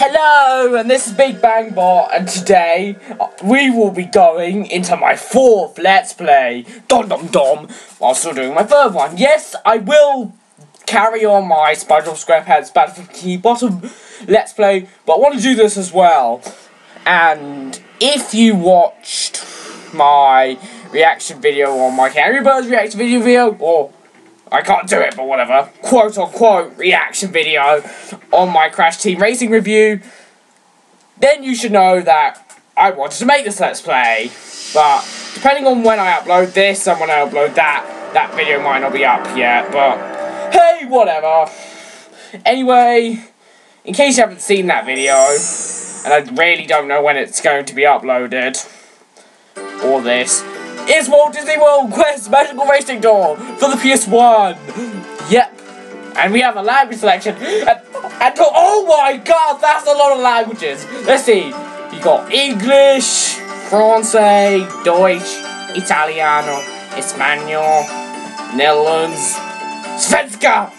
Hello, and this is Big Bang Bot, and today we will be going into my 4th Let's Play, while still doing my 3rd one. Yes, I will carry on my SpongeBob SquarePants Battle for Bikini Bottom Let's Play, but I want to do this as well. And if you watched my reaction video on my Angry Birds reaction video, or I can't do it, but whatever, quote-unquote reaction video on my Crash Team Racing review, then you should know that I wanted to make this Let's Play. But depending on when I upload this and when I upload that video might not be up yet, but hey, whatever. Anyway, in case you haven't seen that video, and I really don't know when it's going to be uploaded, or this, it's Walt Disney World Quest Magical Racing Door for the PS1. Yep. And we have a language selection. And oh my god, that's a lot of languages. Let's see. You got English, Francais, Deutsch, Italiano, Espanol, Netherlands, Svenska,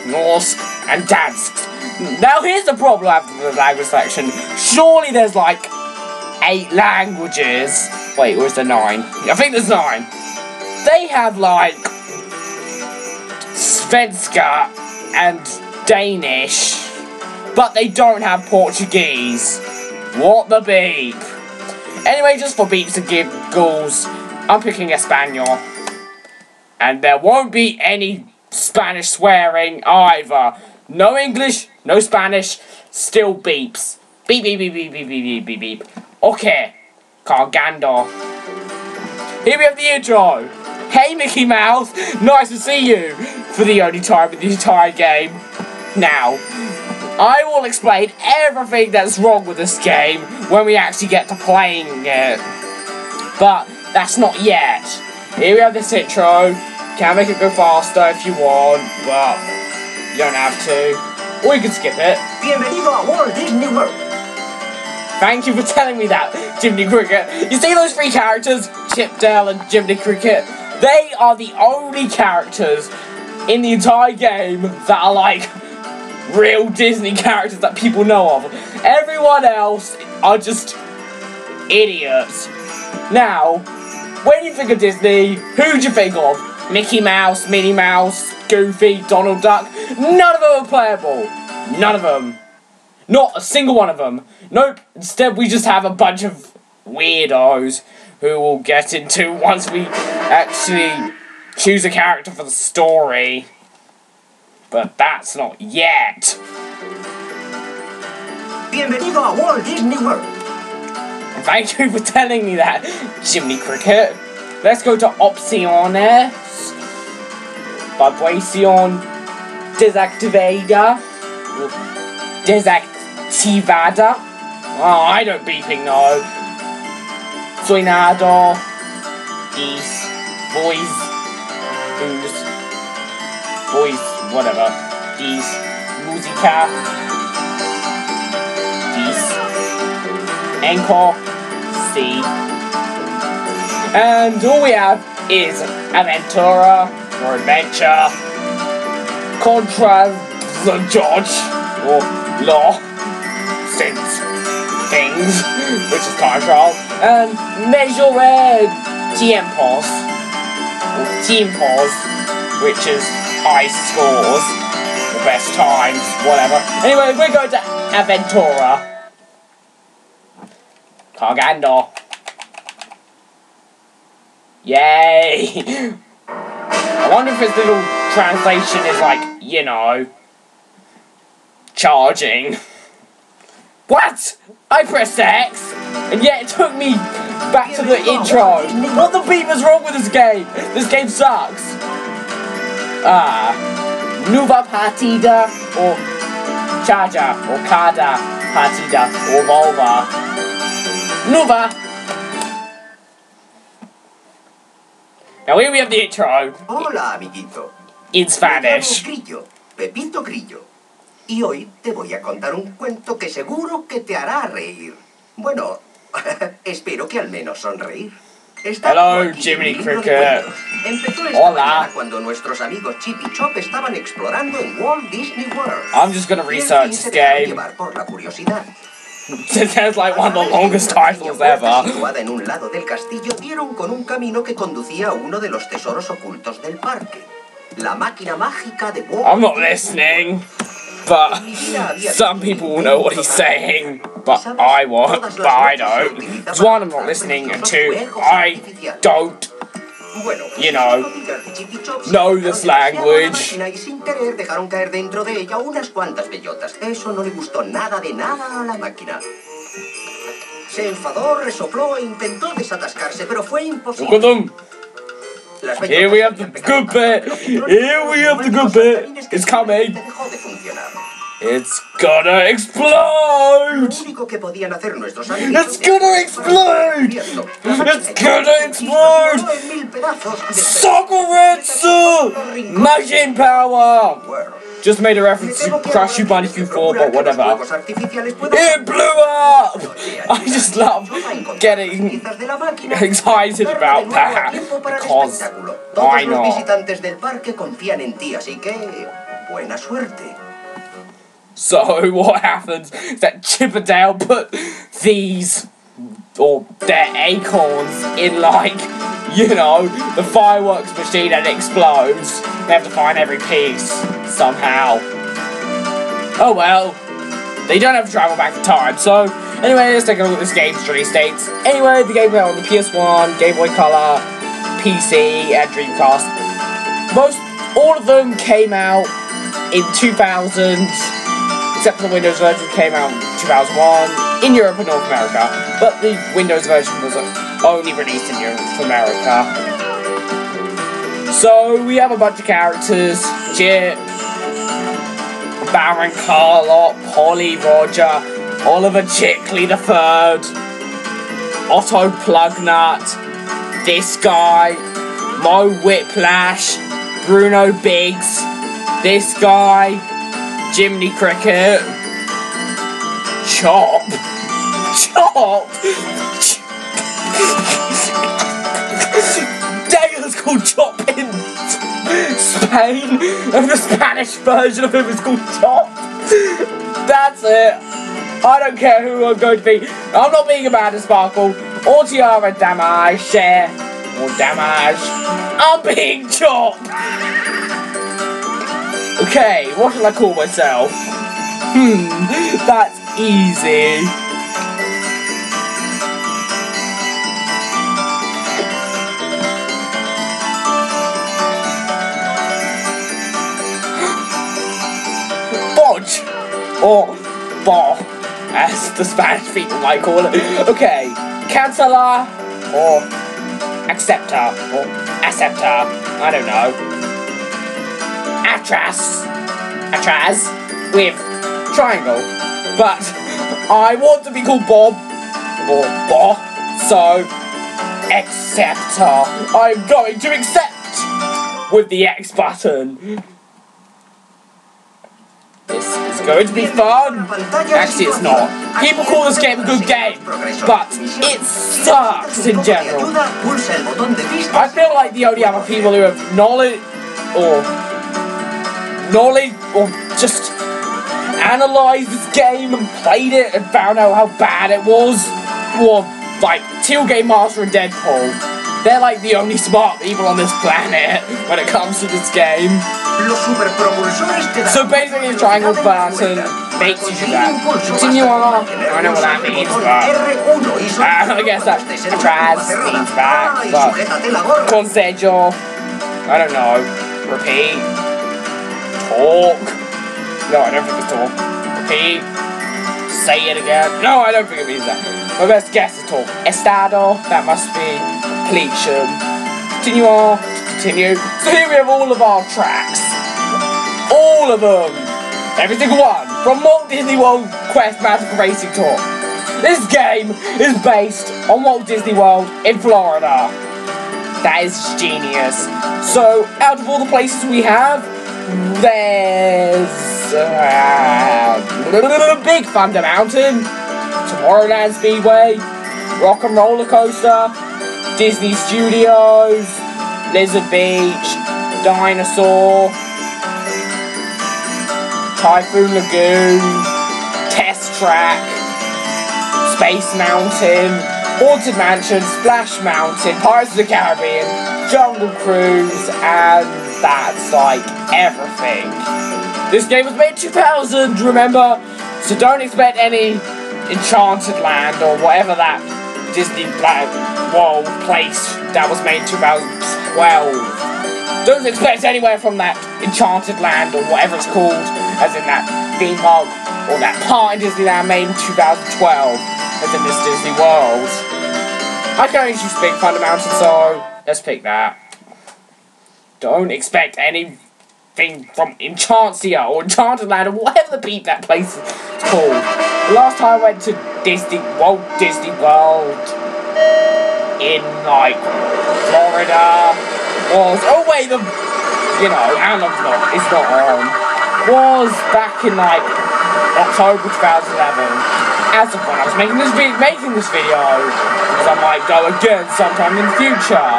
Norsk, and Dansk. Now here's the problem after the language selection. Surely there's like 8 languages. Wait, or is there 9? I think there's 9. They have like Svenska and Danish, but they don't have Portuguese. What the beep? Anyway, just for beeps and giggles, I'm picking Espanol. And there won't be any Spanish swearing either. No English, no Spanish, still beeps. Beep, beep, beep, beep, beep, beep, beep, beep. Okay. Cargando. Here we have the intro. Hey Mickey Mouse, nice to see you for the only time in the entire game. Now, I will explain everything that's wrong with this game when we actually get to playing it. But that's not yet. Here we have this intro. Can make it go faster if you want, but you don't have to. Or you can skip it. Bienvenido a Walt Disney World. Thank you for telling me that, Jiminy Cricket. You see those 3 characters, Chip, Dale, and Jiminy Cricket? They are the only characters in the entire game that are like real Disney characters that people know of. Everyone else are just idiots. Now, when you think of Disney, who do you think of? Mickey Mouse, Minnie Mouse, Goofy, Donald Duck? None of them are playable. None of them. Not a single one of them. Nope. Instead, we just have a bunch of weirdos who we'll get into once we actually choose a character for the story. But that's not yet. Bienvenido a Walt Disney World. Thank you for telling me that, Jiminy Cricket. Let's go to Opciones. Vibración Desactivada. Desactivada. Oh, I don't beeping know. Sonado. These. Voice. Voice. Whatever. These. Musica. These. Encore. C. And all we have is Aventura. Or Adventure. Contra the Judge. Or Law. Since Things, which is time trial, and Measure Tiempos, or Tiempos, which is high scores, or best times, whatever. Anyway, we're going to Aventura. Cargando. Yay! I wonder if his little translation is like, you know, charging. What? I pressed X, and yet it took me back to the intro. What the beep is wrong with this game? This game sucks. Nuva Partida, or Charger, or Cada Partida, or Volva. Nuva. Now here we have the intro. Hola, amiguito. In Spanish. Me llamo Grillo, Pepito Grillo. Y hoy te voy a contar un cuento que seguro que te hará reír. Bueno, espero que al menos sonreír. Hello, Jiminy Cricket. Empezó esta Hola. mañana cuando nuestros amigos Chip y Chop estaban explorando en Walt Disney World. I'm just gonna research this game. Llevar por la curiosidad. This is like one of the longest titles ever. Situada en un lado del castillo, dieron con un camino que conducía a uno de los tesoros ocultos del parque. La máquina mágica de Walt. I'm not listening, but some people will know what he's saying. But I won't, but I don't. It's one, I'm not listening, and two, I don't, you know this language. Y sin querer dejaron caer dentro de ella unas cuantas bellotas. Eso no le gustó nada de nada a la máquina. Se enfadó, resopló e intentó desatascarse, pero fue imposible. Look at them. Here we have the good bit. Here we have the good bit. It's coming. It's gonna explode! It's gonna explode! It's gonna explode! Sokoretsu! Machine power! Just made a reference to Crash Bandicoot 4, but whatever. It blew up! I just love getting excited about that because why not? So what happens is that Chip and Dale put these, or their acorns, in like, you know, the fireworks machine and it explodes. They have to find every piece, somehow. Oh well, they don't have to travel back in time, so anyway, let's take a look at this game's release dates. Anyway, the game came out on the PS1, Game Boy Color, PC, and Dreamcast. All of them came out in 2000. Except for the Windows version came out in 2001 in Europe and North America, but the Windows version was only released in Europe and America. So we have a bunch of characters: Chip, Baron Carlot, Polly Roger, Oliver Chickley III, Otto Plugnut, this guy, Mo Whiplash, Bruno Biggs, this guy, Jiminy Cricket, Chop, Dale's called Chop in Spain, and the Spanish version of him is called Chop. That's it. I don't care who I'm going to be. I'm not being a Amanda Sparkle, or Tiara Damage, or Damage. I'm being Chop. Okay, what shall I call myself? That's easy. Bodge! Or Bo, as the Spanish people might call it. Okay, Cancelar, or Acceptor, or Acceptor, I don't know. Atras with triangle, but I want to be called Bob or Bo, so Acceptor. I'm going to accept with the X button. This is going to be fun. Actually, it's not. People call this game a good game, but it sucks in general. I feel like the only other people who have knowledge or just analysed this game and played it and found out how bad it was, or like Teal Game Master and Deadpool. They're like the only smart people on this planet when it comes to this game. So basically the triangle button makes you do that. Continue on. I know what that means, but I guess that Atraz means back, but Consejo, I don't know. Repeat. Talk. No, I don't think it's talk. Repeat. Say it again. No, I don't think it means that. My best guess is talk. Estado, that must be completion. Continue on. Continue. So here we have all of our tracks. All of them. Every single one. From Walt Disney World Quest Magical Racing Tour. This game is based on Walt Disney World in Florida. That is genius. So, out of all the places we have, there's Big Thunder Mountain, Tomorrowland Speedway, Rock and Roller Coaster, Disney Studios, Lizard Beach, Dinosaur, Typhoon Lagoon, Test Track, Space Mountain, Haunted Mansion, Splash Mountain, Pirates of the Caribbean, Jungle Cruise, and that's like everything. This game was made in 2000, remember? So don't expect any Enchanted Land or whatever that Disney World place that was made in 2012. Don't expect anywhere from that Enchanted Land or whatever it's called, as in that theme park or that part in Disneyland made in 2012, as in this Disney World. I can only choose Big Thunder Mountain, so let's pick that. Don't expect anything from Enchantia or Enchanted Land or whatever the beat that place is called. The last time I went to Walt Disney World in like Florida was it's not on. Was back in like October 2011. As of when I was making this video, because I might go again sometime in the future.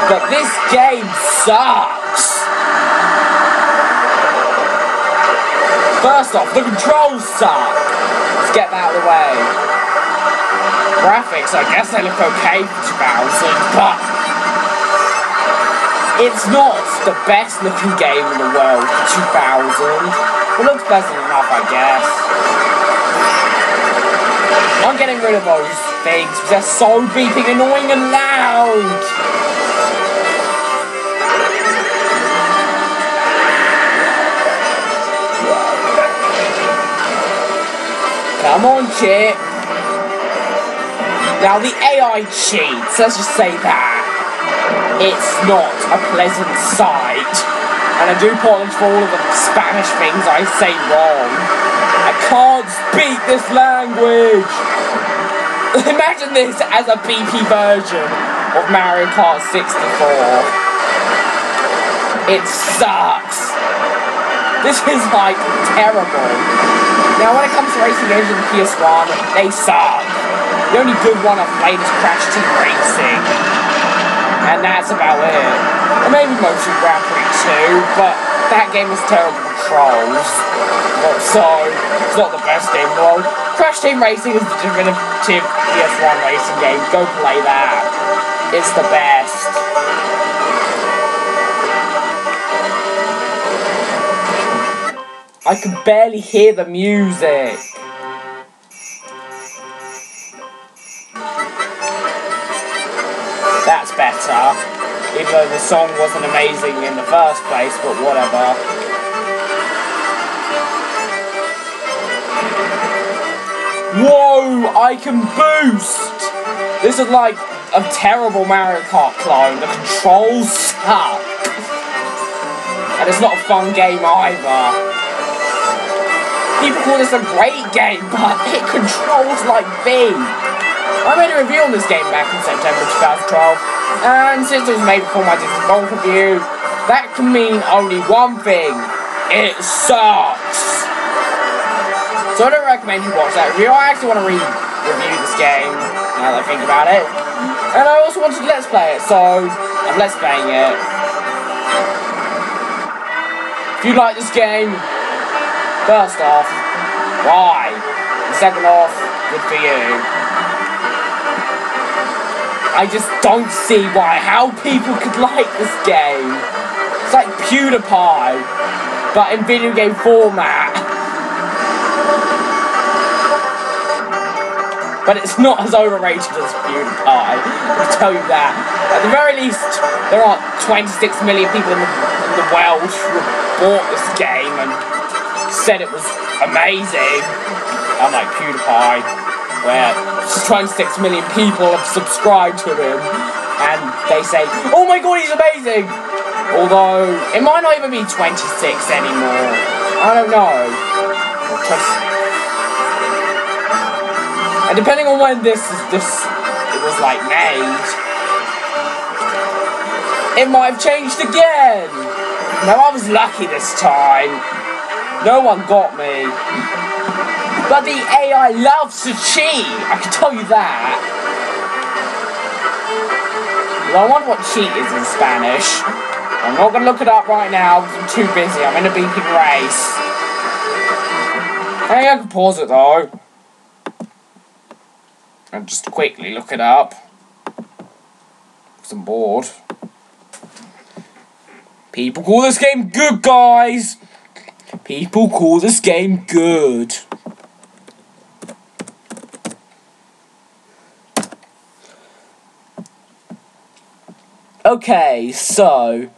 But this game sucks. First off, the controls suck. Let's get that out of the way. Graphics, I guess they look okay for 2000, but it's not the best looking game in the world for 2000. It looks pleasant enough, I guess. I'm getting rid of those things because they're so beeping, annoying and loud. Come on, Chip. Now the AI cheats, let's just say that. It's not a pleasant sight. And I do apologize for all of the Spanish things I say wrong. I can't speak this language. Imagine this as a BP version of Mario Kart 64. It sucks. This is like terrible. Now when it comes to racing games on the PS1, they suck. The only good one I've played is Crash Team Racing. And that's about it. Or maybe Motion Grand Prix 2, but that game has terrible controls. So, it's not the best game in the world. Crash Team Racing is the definitive PS1 racing game. Go play that. It's the best. I can barely hear the music. That's better. Even though the song wasn't amazing in the first place, but whatever. Whoa! I can boost! This is like a terrible Mario Kart clone. The controls suck. And it's not a fun game either. People call this a great game, but it controls like B. I made a review on this game back in September 2012, and since it was made before my Disney World review, that can mean only one thing: it sucks. So I don't recommend you watch that review. I actually want to review this game, now that I think about it. And I also wanted to let's play it, so I'm let's playing it. If you like this game, first off, why? And second off, good for you. I just don't see how people could like this game. It's like PewDiePie, but in video game format. But it's not as overrated as PewDiePie, I'll tell you that. At the very least, there aren't 26 million people in the world who bought this game and said it was amazing. Unlike PewDiePie, where 26 million people have subscribed to him, and they say, oh my god, he's amazing! Although, it might not even be 26 anymore. I don't know. And depending on when it was like made, it might have changed again. Now I was lucky this time. No one got me. But the AI loves to cheat, I can tell you that. Well, I wonder what cheat is in Spanish. I'm not going to look it up right now because I'm too busy. I'm in a beeping race. I think I can pause it though. And just quickly look it up. Because I'm bored. People call this game good, guys. People call this game good. Okay, so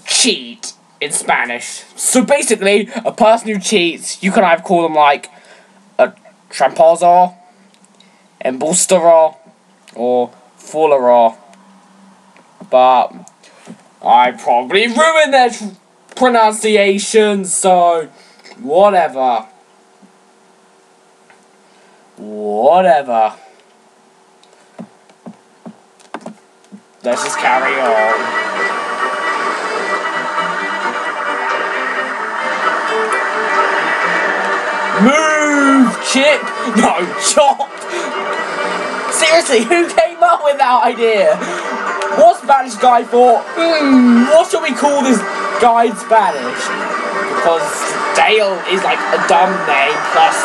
cheat in Spanish. So basically, a person who cheats, you can either call them like a tramposo, embusterer, or foolerer. But I probably ruined their pronunciation, so whatever. Whatever. Let's just carry on. Move, Chip! No, Chop! Seriously, who came up with that idea? What Spanish guy thought, what should we call this guy in Spanish? Because Dale is like a dumb name, plus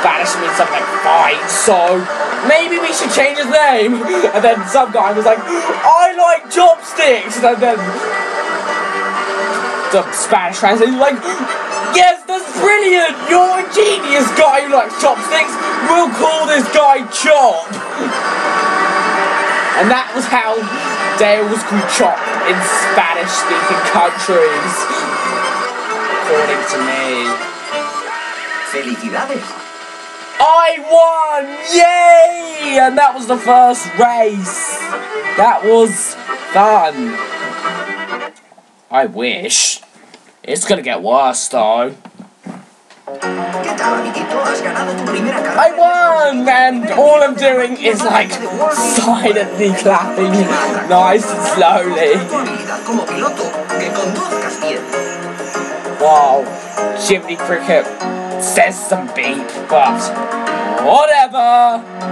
Spanish means something like fight, so maybe we should change his name. And then some guy was like, I like chopsticks! And then the Spanish translator was like, yes, that's brilliant! You're a genius guy who likes chopsticks! We'll call this guy Chop! And that was how Dale was called Chop in Spanish-speaking countries. According to me. Felicidades! I won! Yay! And that was the first race. That was fun. I wish. It's gonna get worse though. I won! And all I'm doing is like silently clapping nice and slowly. Wow, Jiminy Cricket says some beep, but whatever.